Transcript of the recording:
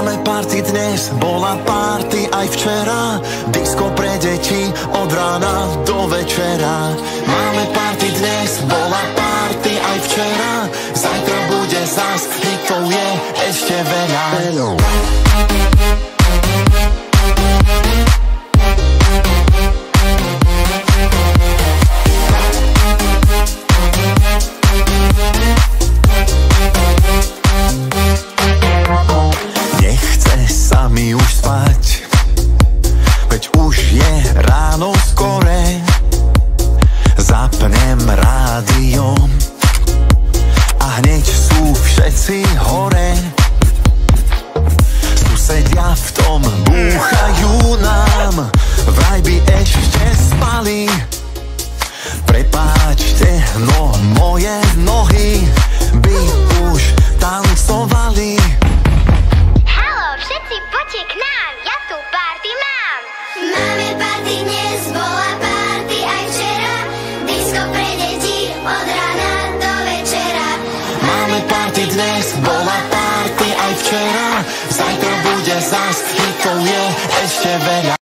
Máme party dnes, bola party aj včera. Disko pre deti od rána do večera. Máme party dnes, bola party aj včera. Zajtra bude zas, hitov je ešte veľa. Nechce sa mi už spať, veď už je ráno skore. Zapnem rádio a hneď sú všetci hore. Susedia v tom búchajú nám, vraj by ešte spali. Prepáčte, no moje nohy by už tancovali. Haló, všetci poďte k nám, ja tu party mám. Máme party dnes, bola party aj včera. Disko pre deti od rána do večera. Máme party dnes, bola party aj včera. Zajtra bude zas, hitov je ešte veľa.